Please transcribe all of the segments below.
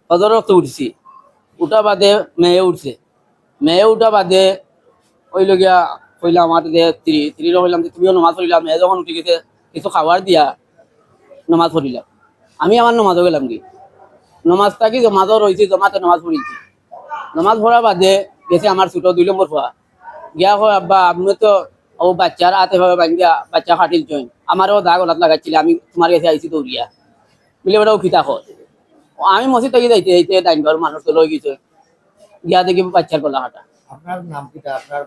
ফজর রক্ত উঠছি, উঠা বাদে মেয়ে উঠছে, মেয়ে উঠা বাদে ওইল গিয়া কইলাম আমার যে তিরিরও কইলাম যে তুমিও নমাজ পড়িলাম, মেয়ে যখন উঠে গেছে কিছু খাবার দিয়া নমাজ পড়িলাম। আমি আমার নমাজও গেলাম কি নমাজটা কি জমাজও রয়েছে, জমাতে নমাজ পড়িছি। নমাজ পড়া বাদে গেছে আমার ছোট 2 নম্বর পড়া গিয়া কয় আব্বা আপনি তো ও বাচ্চার হাতে ভাবে বাঙ্গিয়া বাচ্চা খাটিল চইন, আমারও দাগ ওলাত লাগাচ্ছিল, আমি তোমার কাছে আইছি দৌড়িয়া বলে ওটাও খিতা খর। আমি মসজিদ থেকে যাইতে যাইতে ডাইন ঘর মানুষ তো লই গেছে, গিয়া দেখি বাচ্চার গলা কাটা। আপনার নাম কিটা? আপনার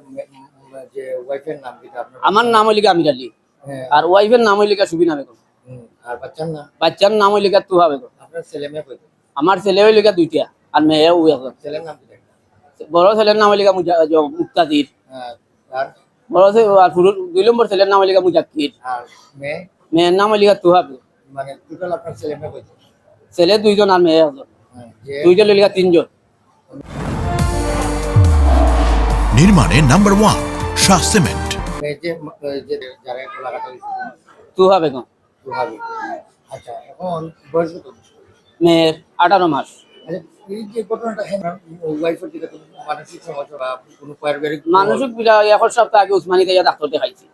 যে ওয়াইফের নাম কিটা? আপনার আমার নাম হইলিকা আমির আলী, হ্যাঁ, আর ওয়াইফের নাম হইলিকা সুবিনা বেগম, আর বাচ্চার নাম? বাচ্চার নাম হইলিকা তুহা বেগম। আপনার ছেলে মেয়ে কয়টা? আমার ছেলে হইলিকা 2টা আর মেয়ে ওই এখন। ছেলের নাম কিটা? বড় ছেলের নাম হইলিকা মুক্তাদির, হ্যাঁ, আর বড় ছেলে আর 2 নম্বর ছেলের নাম হইলিকা মুজাক্কির, আর মেয়ে? মেয়ের নাম হইলিকা তুহা বেগম। মানে টোটাল আপনার ছেলে মেয়ে কয়টা? ছেলে 2জন আর মেয়ে একজন, হ্যাঁ, যে 2জন হইলিকা 3জন। নির্মাণে নাম্বার 1 শাহ সিমেন্ট। মেয়ে যে যারা গোলাঘাট হয়েছে তুহা বেগম, ভাবি। আচ্ছা, এখন বয়স কত? মেয়ের 18 মাস। আচ্ছা, এই যে ঘটনাটা ওয়াইফের দিকে কোনো মানসিক সমস্যা বা কোনো পারিবারিক মানসিক পীড়া এক সপ্তাহ আগে উসমানী থেকে ডাক্তার দেখাইছি,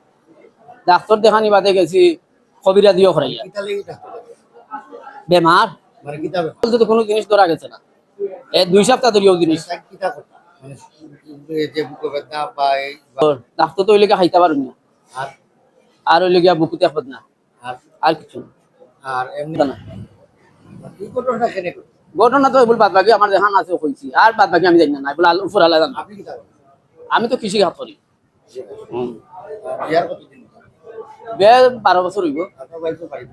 ডাক্তার দেখানি বাদে গেছি কবিরা দিও করাইয়া কিতালে ডাক্তার দেখাবে? বেমার মানে কিতাবে বলতে তো কোনো জিনিস ধরা গেছে না, 2 সপ্তাহ ধরিও জিনিস। কিতা করতে মানে এই যে বুকে ব্যথা বা এই ডাক্তার তো ওইলেগে খাইতে পারুন না, আর আর ওইলেগে বুকুতে আপদ না, আর আর কিছু না। আর এমনি না এই ঘটনাটা কেন ঘটে? ঘটনা তো এগুলো বাদ বাকি আমার দেখান আছে কইছি, আর বাদ বাকি আমি জানি না, এগুলো উপর আলাদা জানি। আপনি কিতা করেন? আমি তো কৃষি কাজ করি। বিয়ার কতদিন? বে 12 বছর হইব। আপনার ওয়াইফের বাড়ি?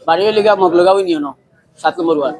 বাড়ি হইলেগা মগলগাঁও ইউনিয়ন 7 নম্বর ওয়ার্ড।